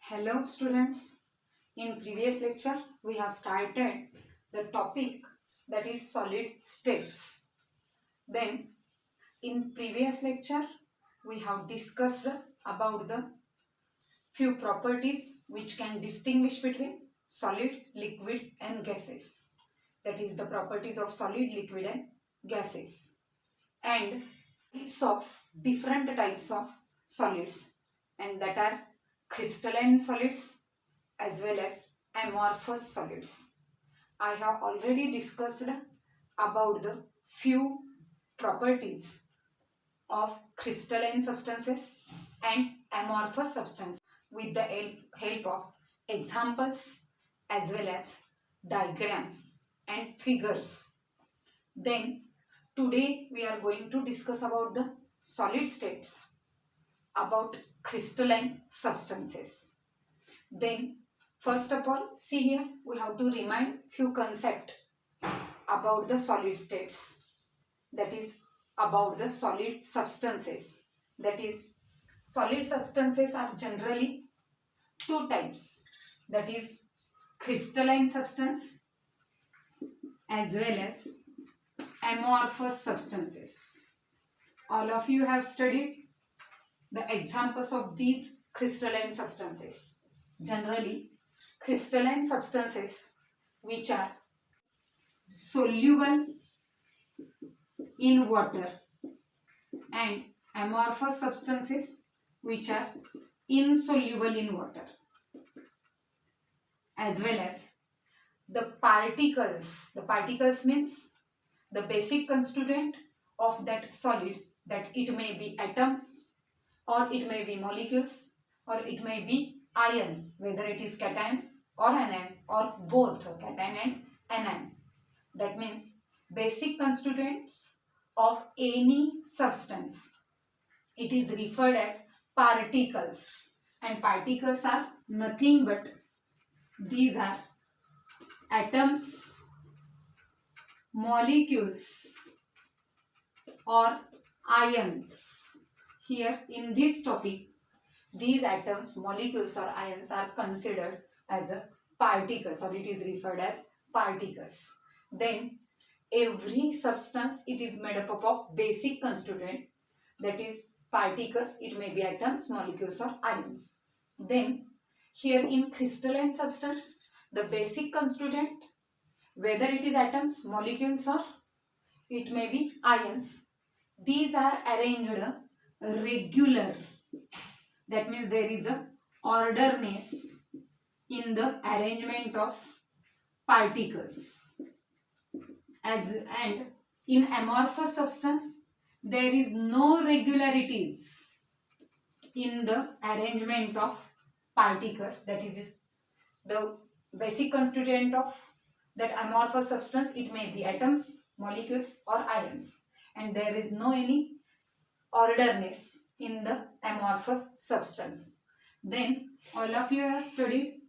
Hello students, in previous lecture we have started the topic that is solid states. Then in previous lecture we have discussed about the few properties which can distinguish between solid, liquid and gases. That is the properties of solid, liquid and gases, and different types of solids, and that are crystalline solids as well as amorphous solids. I have already discussed about the few properties of crystalline substances and amorphous substances with the help of examples as well as diagrams and figures. Then today we are going to discuss about the solid states, about crystalline substances. Then first of all, see here we have to remind few concepts about the solid states, that is about the solid substances. That is, solid substances are generally two types, that is crystalline substance as well as amorphous substances. All of you have studied the examples of these crystalline substances. Generally, crystalline substances which are soluble in water, and amorphous substances which are insoluble in water, as well as the particles. The particles means the basic constituent of that solid, that it may be atoms or it may be molecules or it may be ions, whether it is cations or anions or both cation and anion. That means basic constituents of any substance, it is referred as particles, and particles are nothing but these are atoms, molecules or ions. Here in this topic, these atoms, molecules or ions are considered as a particles, or it is referred as particles. Then every substance, it is made up of basic constituent, that is particles, it may be atoms, molecules or ions. Then here in crystalline substance, the basic constituent, whether it is atoms, molecules or it may be ions, these are arranged regular. That means there is a orderness in the arrangement of particles. And in amorphous substance, there is no regularities in the arrangement of particles. That is the basic constituent of that amorphous substance, it may be atoms, molecules or ions, and there is no any orderness in the amorphous substance. Then all of you have studied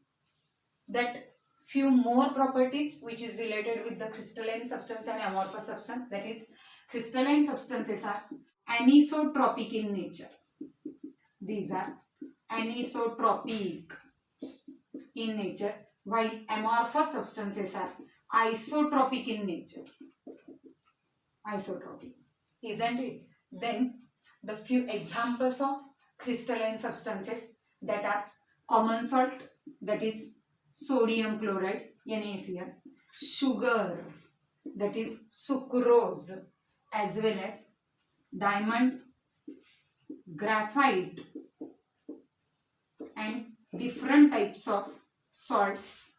that few more properties which is related with the crystalline substance and amorphous substance. That is, crystalline substances are anisotropic in nature. These are anisotropic in nature, while amorphous substances are isotropic in nature. Isotropic, isn't it? Then the few examples of crystalline substances, that are common salt, that is sodium chloride, NaCl, sugar, that is sucrose, as well as diamond, graphite, and different types of salts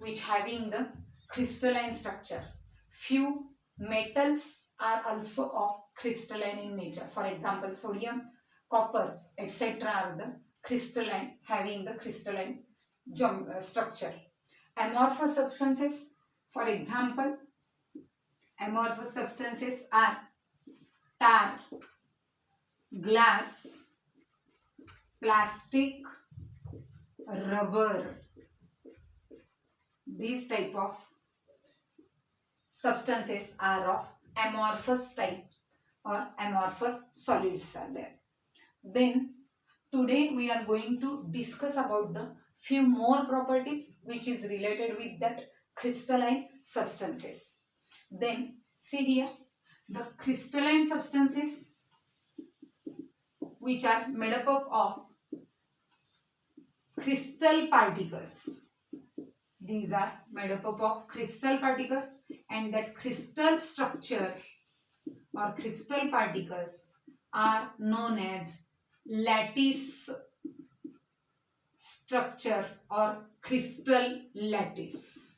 which having the crystalline structure. Few metals are also of crystalline in nature. For example, sodium, copper, etc. are the crystalline, having the crystalline structure. Amorphous substances, for example, amorphous substances are tar, glass, plastic, rubber. These type of substances are of amorphous type, or amorphous solids are there. Then today we are going to discuss about the few more properties which is related with that crystalline substances. Then see here, the crystalline substances which are made up of crystal particles. These are made up of crystal particles, and that crystal structure or crystal particles are known as lattice structure or crystal lattice.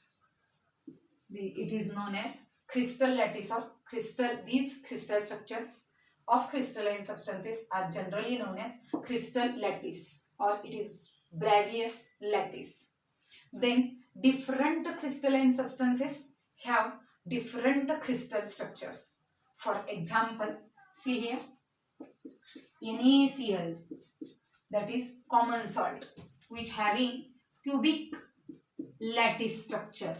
It is known as crystal lattice or crystal. These crystal structures of crystalline substances are generally known as crystal lattice, or it is Bravais lattice. Then different crystalline substances have different crystal structures. For example, see here, NaCl, that is common salt, which having cubic lattice structure.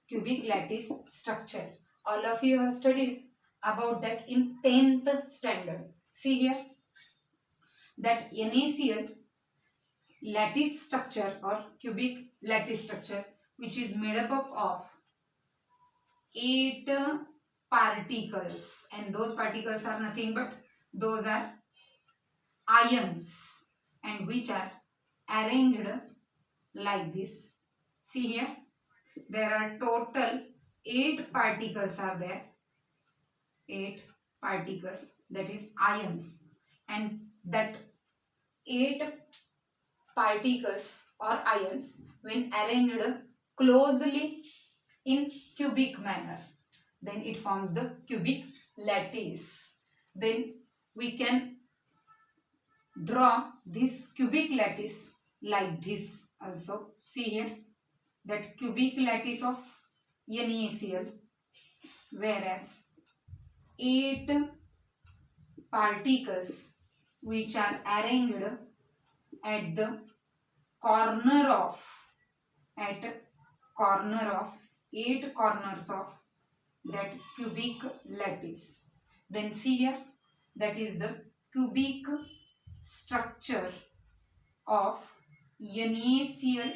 Cubic lattice structure. All of you have studied about that in 10th standard. See here, that NaCl lattice structure or cubic lattice structure, which is made up of 8 particles, and those particles are nothing but those are ions, and which are arranged like this. See here, there are total 8 particles are there. 8 particles, that is ions, and that 8 particles or ions when arranged closely in cubic manner, then it forms the cubic lattice. Then we can draw this cubic lattice like this also. See here, that cubic lattice of NaCl, whereas 8 particles which are arranged at the corner of 8 corners of that cubic lattice. Then see here, that is the cubic structure of NaCl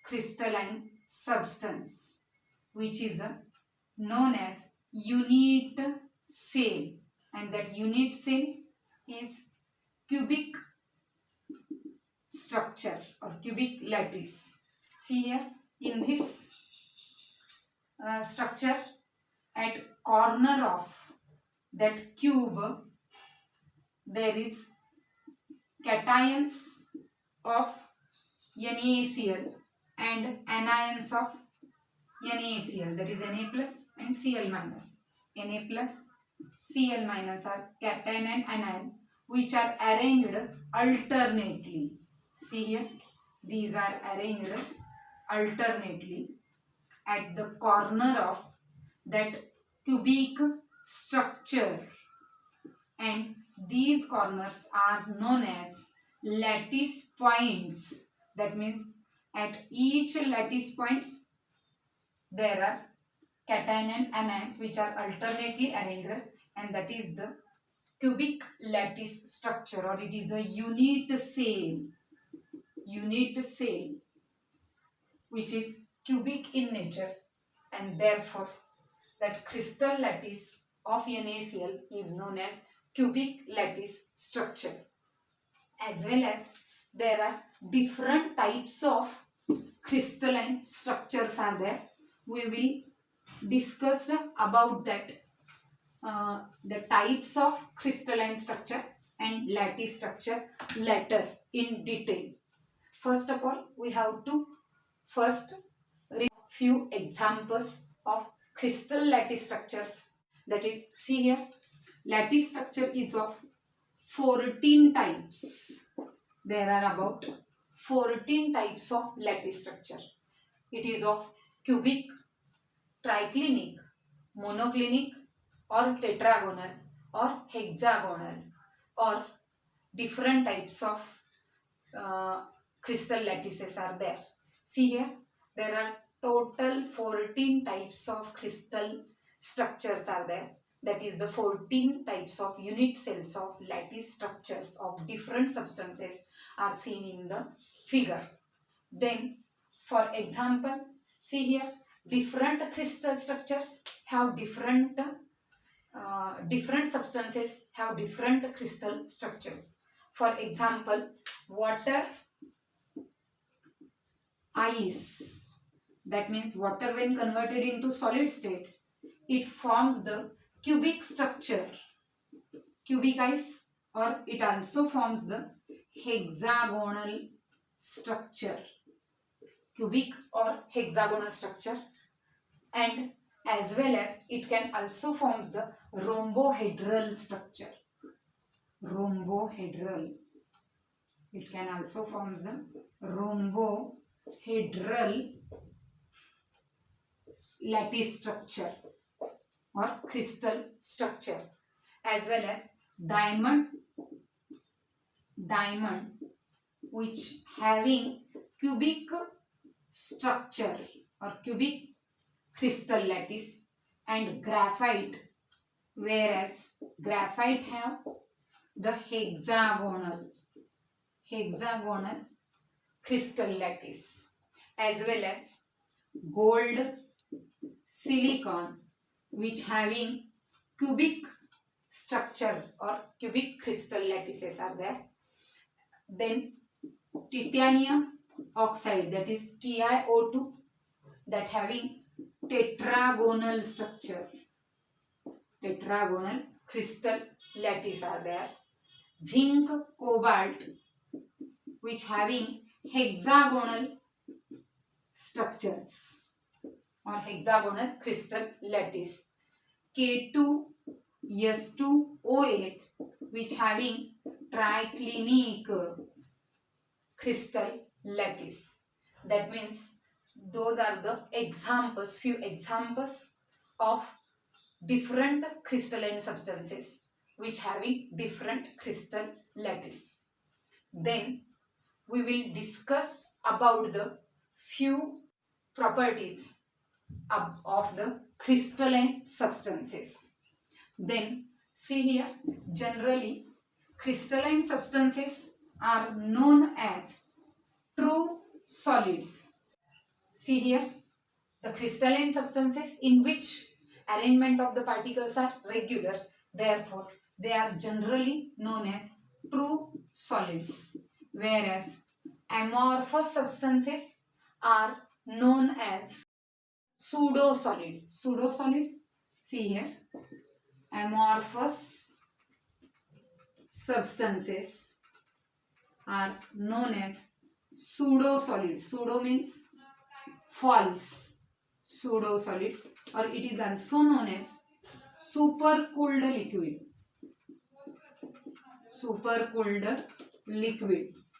crystalline substance, which is known as unit cell, and that unit cell is cubic structure or cubic lattice. See here, in this structure, at corner of that cube there is cations of NaCl and anions of NaCl, that is Na plus and Cl minus. Na plus, Cl minus are cation and anion, which are arranged alternately. See here, these are arranged alternately at the corner of that cubic structure, and these corners are known as lattice points. That means at each lattice points there are cation and anions which are alternately arranged, and that is the cubic lattice structure, or it is a unit cell. Unit cell which is cubic in nature, and therefore that crystal lattice of NaCl is known as cubic lattice structure. As well as there are different types of crystalline structures are there. We will discuss about that the types of crystalline structure and lattice structure later in detail. First of all, we have to first read few examples of crystal lattice structures. That is, see here, lattice structure is of 14 types. There are about 14 types of lattice structure. It is of cubic, triclinic, monoclinic, or tetragonal, or hexagonal, or different types of crystal lattices are there. See here, there are total 14 types of crystal structures are there. that is the 14 types of unit cells of lattice structures of different substances are seen in the figure. Then for example, see here, different crystal structures have different substances have different crystal structures. For example, water ice, that means water when converted into solid state, it forms the cubic structure, cubic ice, or it also forms the hexagonal structure, cubic or hexagonal structure, and as well as it can also forms the rhombohedral structure, rhombohedral, it can also forms the rhombohedral lattice structure or crystal structure, as well as diamond which having cubic structure or cubic crystal lattice, and graphite, whereas graphite have the hexagonal crystal lattice, as well as gold silicon which having cubic structure or cubic crystal lattices are there. Then titanium oxide, that is TiO2, that having tetragonal structure, tetragonal crystal lattice are there. Zinc cobalt which having hexagonal structures or hexagonal crystal lattice. K2S2O8 which having triclinic crystal lattice. That means those are the examples, few examples of different crystalline substances which having different crystal lattice. Then we will discuss about the few properties of the crystalline substances. Then see here, generally crystalline substances are known as true solids. See here, the crystalline substances in which arrangement of the particles are regular, therefore they are generally known as true solids, whereas amorphous substances are known as pseudo-solid. Pseudo-solid, see here, amorphous substances are known as pseudo-solid. Pseudo means false, pseudo-solids, or it is also known as supercooled liquid. Supercooled liquids.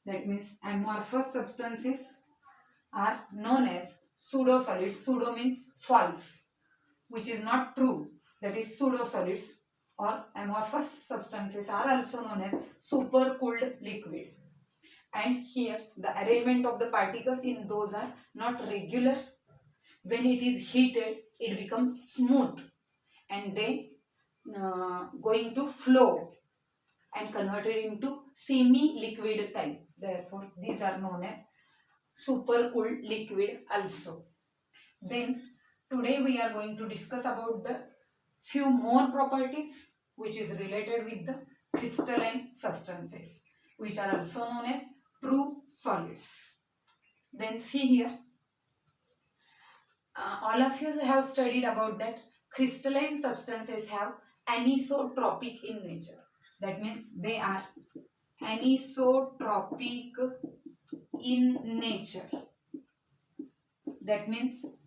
That means amorphous substances are known as pseudo-solids. Pseudo means false, which is not true. That is pseudo-solids, or amorphous substances are also known as supercooled liquid. And here the arrangement of the particles in those are not regular. When it is heated, it becomes smooth and they going to flow and converted into semi-liquid type. Therefore, these are known as supercooled liquid also. Then today we are going to discuss about the few more properties which is related with the crystalline substances, which are also known as true solids. Then see here, all of you have studied about that crystalline substances have anisotropic in nature. That means they are anisotropic in nature. That means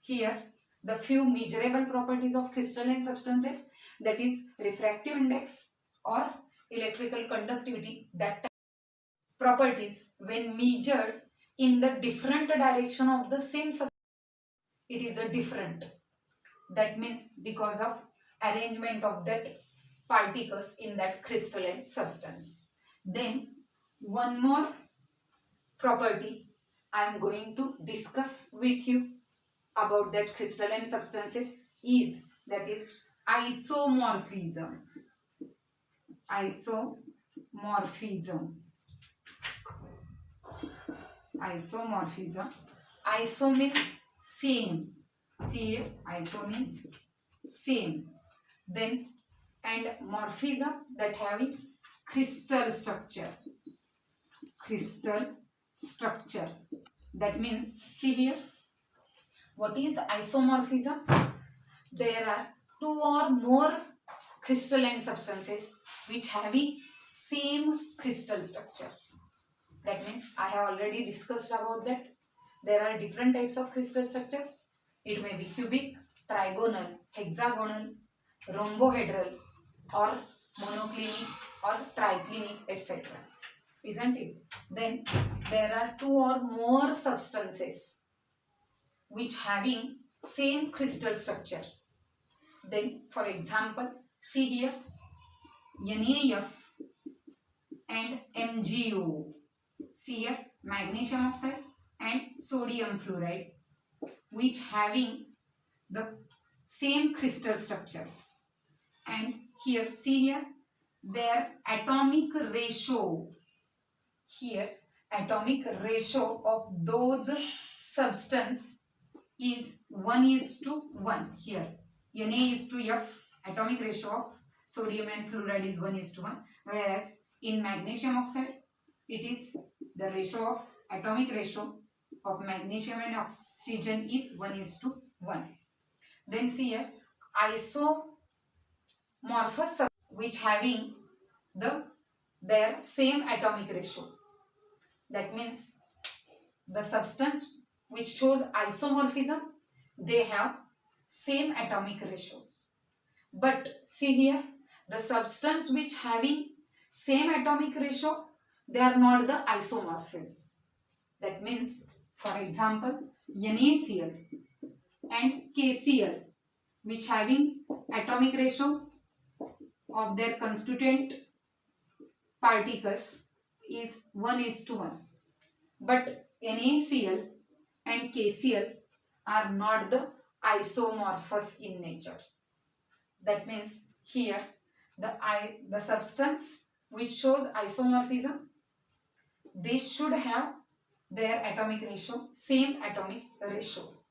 here the few measurable properties of crystalline substances, that is refractive index or electrical conductivity, that properties when measured in the different direction of the same substance, it is a different. That means because of arrangement of that particles in that crystalline substance. Then one more property I am going to discuss with you about that crystalline substances is, that is Isomorphism. Isomorphism. Isomorphism. Iso means same. See here, iso means same. Then and morphism, that having crystal structure. Crystal structure. That means, see here, what is isomorphism? There are two or more crystalline substances which having same crystal structure. That means I have already discussed about that. There are different types of crystal structures. It may be cubic, trigonal, hexagonal, rhombohedral, or monoclinic or triclinic, etc. Isn't it? Then there are two or more substances which having same crystal structure. Then for example, see here, NaF and MgO. See here, magnesium oxide and sodium fluoride, which having the same crystal structures. And here, see here, their atomic ratio. Here, atomic ratio of those substance is 1:1. Here, Na:1, atomic ratio of sodium and fluoride is 1:1. Whereas in magnesium oxide, it is the ratio of atomic ratio of magnesium and oxygen is 1:1. Then see here, isomorphous which having their same atomic ratio. That means the substance which shows isomorphism, they have same atomic ratios. But see here, the substance which having same atomic ratio, they are not the isomorphs. That means, for example, NaCl and KCl, which having atomic ratio of their constituent particles is 1:1. But NaCl and KCl are not the isomorphous in nature. That means here the substance which shows isomorphism, they should have their atomic ratio, same atomic ratio.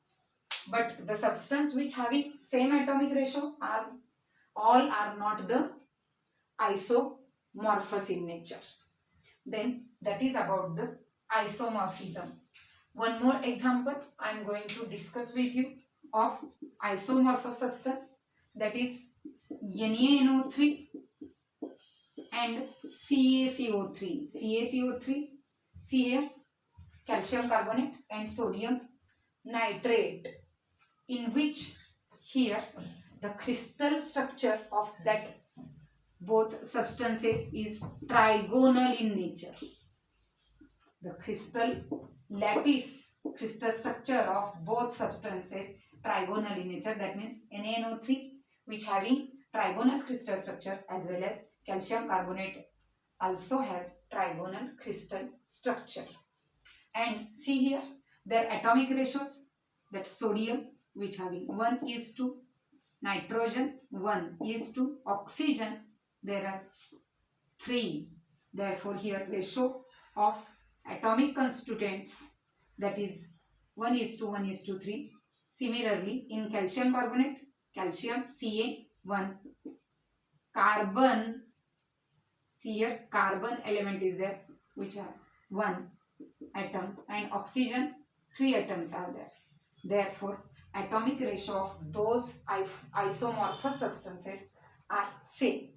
But the substance which having same atomic ratio are not the isomorphous in nature. Then that is about the isomorphism. One more example I am going to discuss with you of isomorphous substance, that is NaNO3 and CaCO3. CaCO3, see here, calcium carbonate and sodium nitrate, in which here the crystal structure of that both substances is trigonal in nature. The crystal lattice, crystal structure of both substances trigonal in nature. That means NaNO3 which having trigonal crystal structure, as well as calcium carbonate also has trigonal crystal structure. And see here their atomic ratios, that sodium which having 1:2, nitrogen 1:2, oxygen there are 3. Therefore here ratio of atomic constituents, that is 1:1:3. Similarly in calcium carbonate, calcium Ca1, carbon, see here carbon element is there which have 1 atom, and oxygen 3 atoms are there. Therefore atomic ratio of those isomorphous substances are same.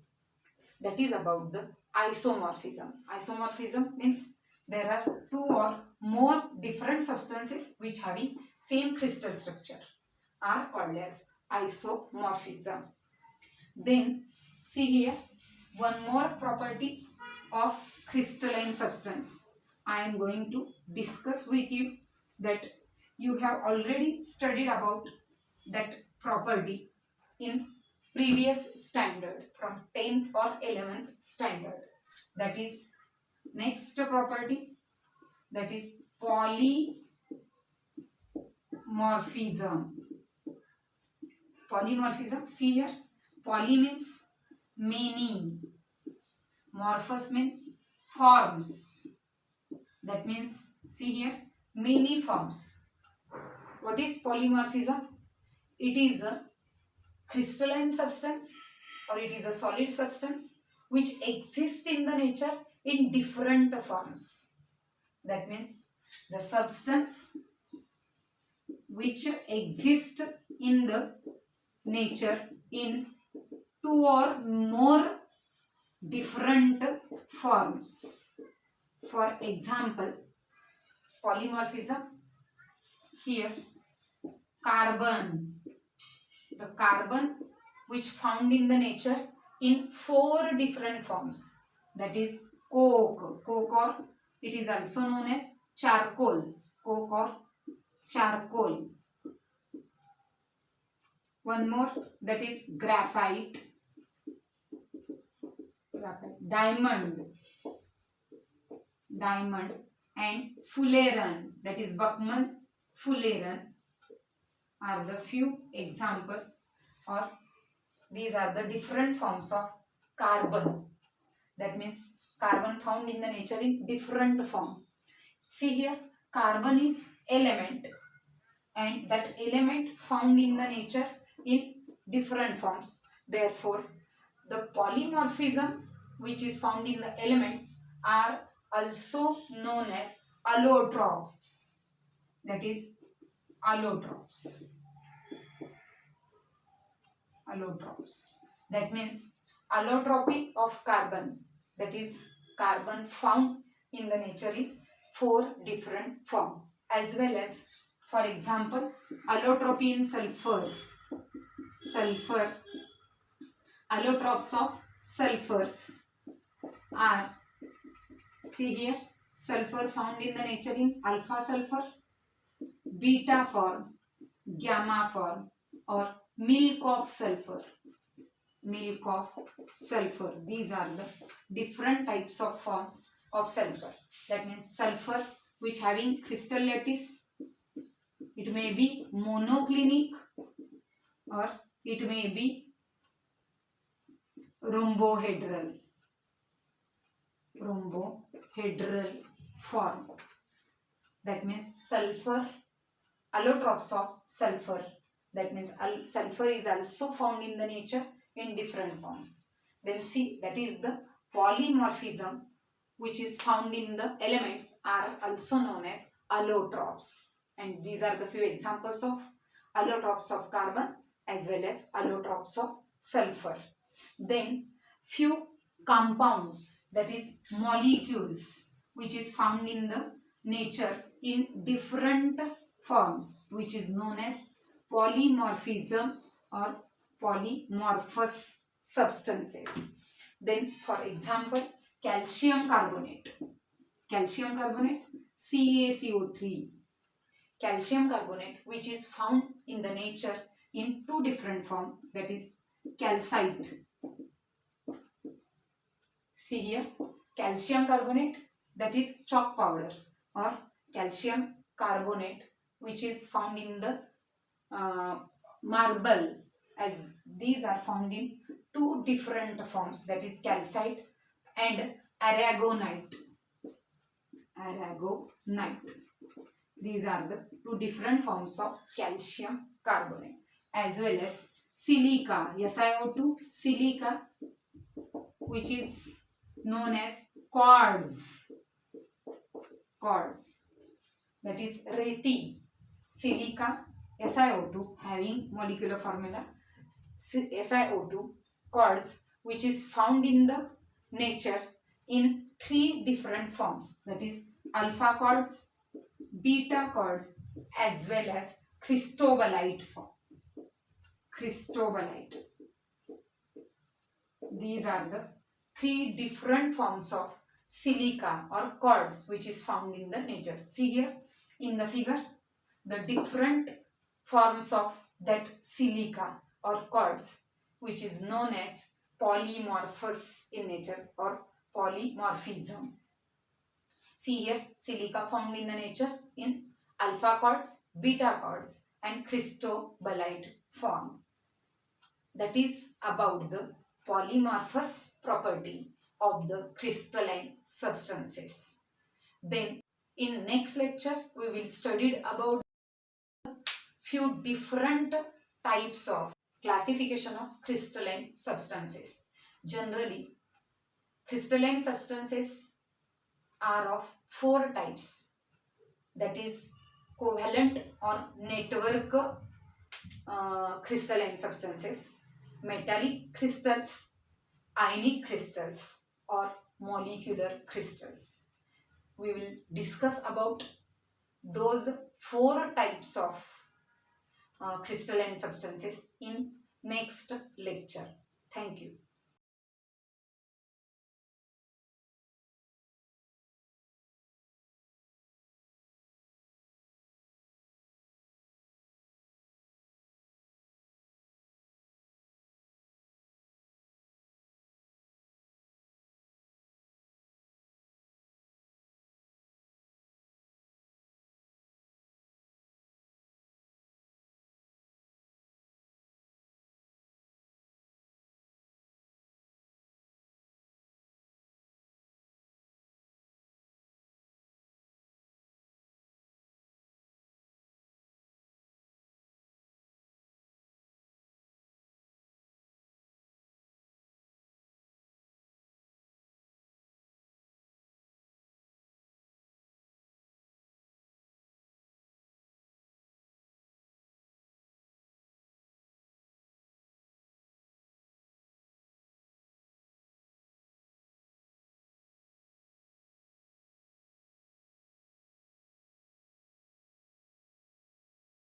That is about the isomorphism. Isomorphism means there are two or more different substances which having same crystal structure are called as isomorphism. Then see here one more property of crystalline substance I am going to discuss with you, that you have already studied about that property in previous standard from 10th or 11th standard. That is next property, that is polymorphism. Polymorphism, see here Poly means many. Morphous means forms. That means, see here, many forms. What is polymorphism? It is a crystalline substance or it is a solid substance which exists in the nature in different forms. That means the substance which exists in the nature in two or more different forms. For example, polymorphism, here carbon, the carbon which found in the nature in 4 different forms, that is coke, or it is also known as charcoal, coke or charcoal. One more, that is graphite, diamond, and fullerene, that is Buckman fullerene are the few examples, or these are the different forms of carbon. That means carbon found in the nature in different form. See here, carbon is element and that element found in the nature in different forms. Therefore, the polymorphism which is found in the elements are also known as allotropes. That is allotropes. That means allotropy of carbon, that is carbon found in the nature in 4 different forms, as well as, for example, allotropy in sulfur. Allotropes of sulfurs are, see here, sulfur found in the nature in alpha sulfur, beta form, gamma form, or milk of sulfur. These are the different types of forms of sulfur. That means sulfur which having crystal lattice, it may be monoclinic or it may be rhombohedral form. That means sulfur, allotropes of sulfur. That means sulfur is also found in the nature in different forms. Then see, that is the polymorphism which is found in the elements are also known as allotropes. And these are the few examples of allotropes of carbon as well as allotropes of sulfur. Then few compounds, that is molecules, which is found in the nature in different forms, which is known as polymorphism or polymorphous substances. Then for example, calcium carbonate, CaCO3, calcium carbonate which is found in the nature in 2 different forms, that is calcite. See here, calcium carbonate, that is chalk powder, or calcium carbonate which is found in the marble, as these are found in 2 different forms, that is calcite and aragonite. These are the 2 different forms of calcium carbonate, as well as silica, SiO2 silica, which is known as quartz, that is reti, silica, SiO2 having molecular formula SiO2, quartz which is found in the nature in 3 different forms, that is alpha quartz, beta quartz, as well as cristobalite form. These are the 3 different forms of silica or quartz which is found in the nature. See here in the figure the different forms of that silica or quartz which is known as polymorphous in nature or polymorphism. See here, silica found in the nature in alpha quartz, beta quartz and cristobalite form. that is about the polymorphous property of the crystalline substances. Then in next lecture we will study about few different types of classification of crystalline substances. Generally, crystalline substances are of four types, that is covalent or network crystalline substances, metallic crystals, ionic crystals, or molecular crystals. We will discuss about those four types of crystalline substances in next lecture. Thank you.